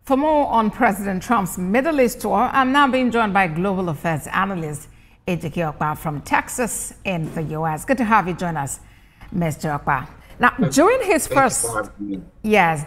For more on President Trump's Middle East tour, I'm now being joined by global affairs analyst Ejike Okpa from Texas in the U.S. Good to have you join us, Mr. Okpa. Now,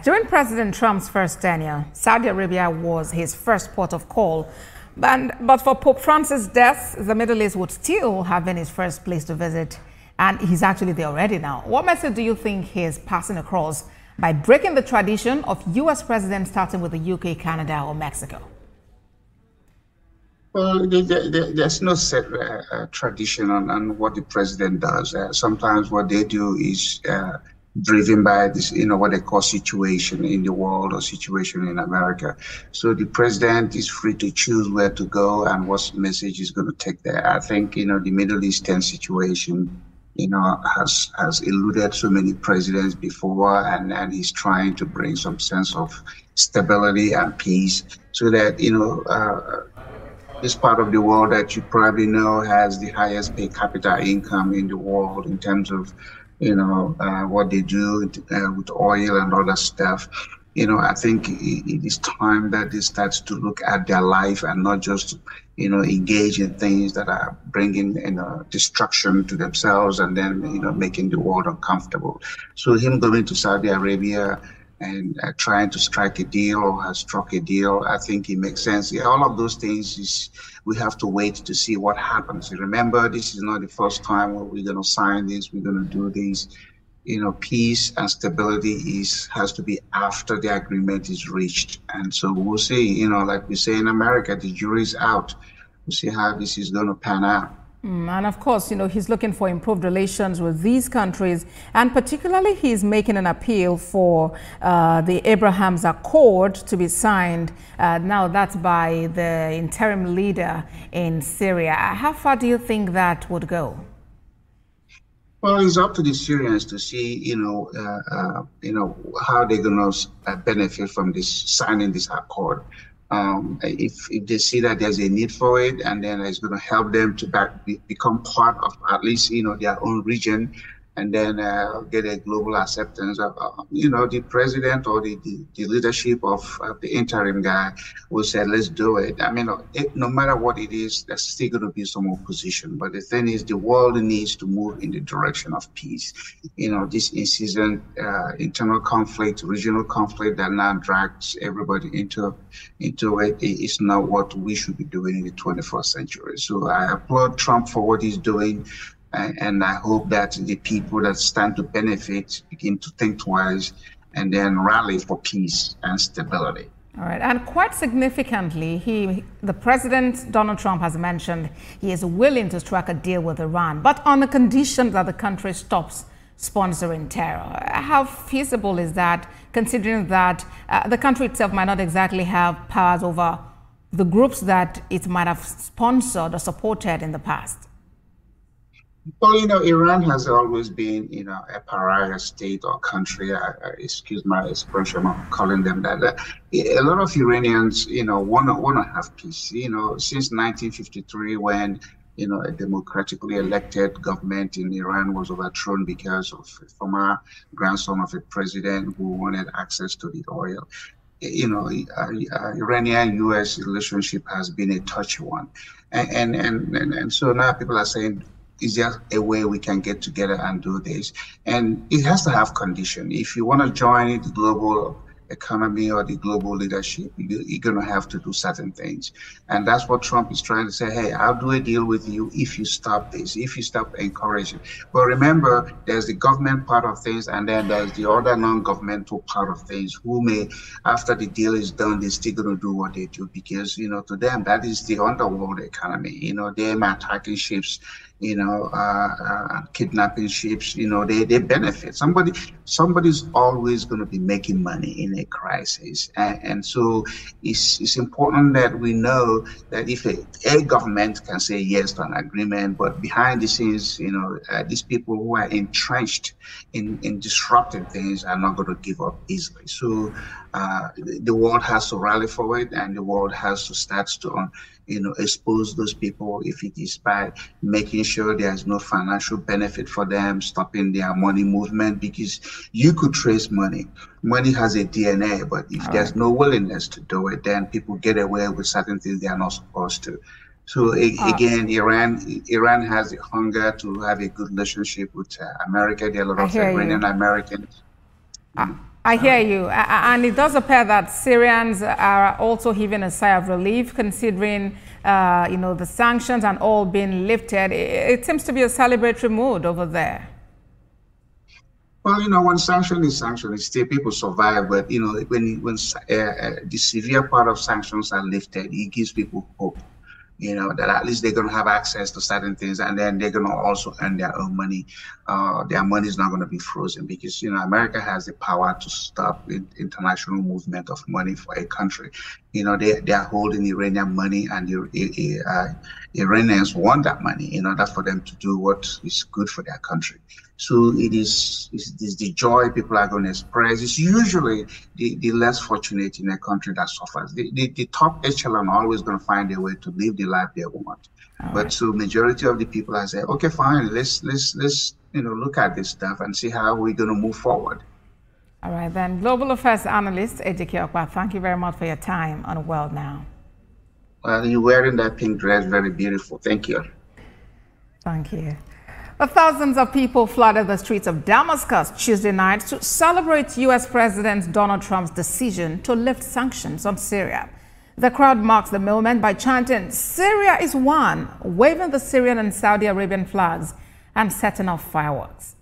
during President Trump's first tenure, Saudi Arabia was his first port of call. But for Pope Francis' death, the Middle East would still have been his first place to visit. And he's actually there already now. What message do you think he is passing across by breaking the tradition of U.S. presidents starting with the UK, Canada, or Mexico? Well, there's no set tradition on what the president does. Sometimes what they do is driven by this, what they call situation in the world or situation in America. So the president is free to choose where to go and what message is going to take there. I think, the Middle Eastern situation, has eluded so many presidents before, and he's trying to bring some sense of stability and peace so that, this part of the world that you probably know has the highest per capita income in the world in terms of, what they do with oil and other stuff. I think it is time that they start to look at their life and not just, engage in things that are bringing, destruction to themselves and then, making the world uncomfortable. So him going to Saudi Arabia and trying to strike a deal or has struck a deal, I think it makes sense. Yeah, all of those things we have to wait to see what happens. Remember, this is not the first time we're going to sign this, we're going to do this. Peace and stability has to be after the agreement is reached. And so we'll see, like we say in America, the jury's out. We'll see how this is going to pan out. And of course, he's looking for improved relations with these countries, and particularly he's making an appeal for the Abraham's Accord to be signed. Now that's by the interim leader in Syria. How far do you think that would go? Well, it's up to the Syrians to see, how they're going to benefit from signing this accord. If they see that there's a need for it, and then it's going to help them to become part of at least, their own region, and then get a global acceptance of, the president or the leadership of the interim guy will say, let's do it. I mean, no matter what it is, there's still going to be some opposition. But the thing is, the world needs to move in the direction of peace. This incessant internal conflict, regional conflict that now drags everybody into it is not what we should be doing in the 21st century. So I applaud Trump for what he's doing. And I hope that the people that stand to benefit begin to think twice and then rally for peace and stability. All right. And quite significantly, the president, Donald Trump, has mentioned he is willing to strike a deal with Iran, but on the condition that the country stops sponsoring terror. How feasible is that, considering that the country itself might not exactly have powers over the groups that it might have sponsored or supported in the past? Well, Iran has always been, a pariah state or country. Excuse my expression of calling them that. A lot of Iranians, want to have peace. Since 1953, when, a democratically elected government in Iran was overthrown because of a former grandson of a president who wanted access to the oil. Iranian-U.S. relationship has been a touchy one, and so now people are saying, is there a way we can get together and do this? And it has to have condition. If you want to join the global economy or the global leadership, you're going to have to do certain things. And that's what Trump is trying to say. Hey, I'll do a deal with you if you stop this, if you stop encouraging. But remember, there's the government part of things, and then there's the other non-governmental part of things who may, after the deal is done, they're still going to do what they do because, to them, that is the underworld economy. Them attacking ships, kidnapping ships, they benefit. Somebody's always going to be making money in a crisis. And so it's important that we know that if a government can say yes to an agreement, but behind the scenes, these people who are entrenched in disrupting things are not going to give up easily. So the world has to rally for it, and the world has to start to, expose those people, if it is by making sure there's no financial benefit for them, stopping their money movement, because you could trace money. Money has a DNA, but if there's no willingness to do it, then people get away with certain things they are not supposed to. So again, Iran has the hunger to have a good relationship with America. There are a lot of Iranian Americans. I hear you. And it does appear that Syrians are also heaving a sigh of relief, considering the sanctions and all being lifted. It seems to be a celebratory mood over there. Well, when sanction is still people survive. But when the severe part of sanctions are lifted, it gives people hope. That at least they're going to have access to certain things, and then they're going to also earn their own money. Their money is not going to be frozen, because, America has the power to stop international movement of money for a country. They are holding Iranian money, and the Iranians want that money in order for them to do what is good for their country. So it is the joy people are going to express. It's usually the less fortunate in a country that suffers. The top echelon are always going to find a way to live the life they want. But so majority of the people are saying, okay, fine, let's look at this stuff and see how we're going to move forward. All right, then. Global Affairs Analyst Ejike Okpa, thank you very much for your time on World Now. Well, you're wearing that pink dress, very beautiful. Thank you. Thank you. Thousands of people flooded the streets of Damascus Tuesday night to celebrate U.S. President Donald Trump's decision to lift sanctions on Syria. The crowd marks the moment by chanting, "Syria is one," waving the Syrian and Saudi Arabian flags and setting off fireworks.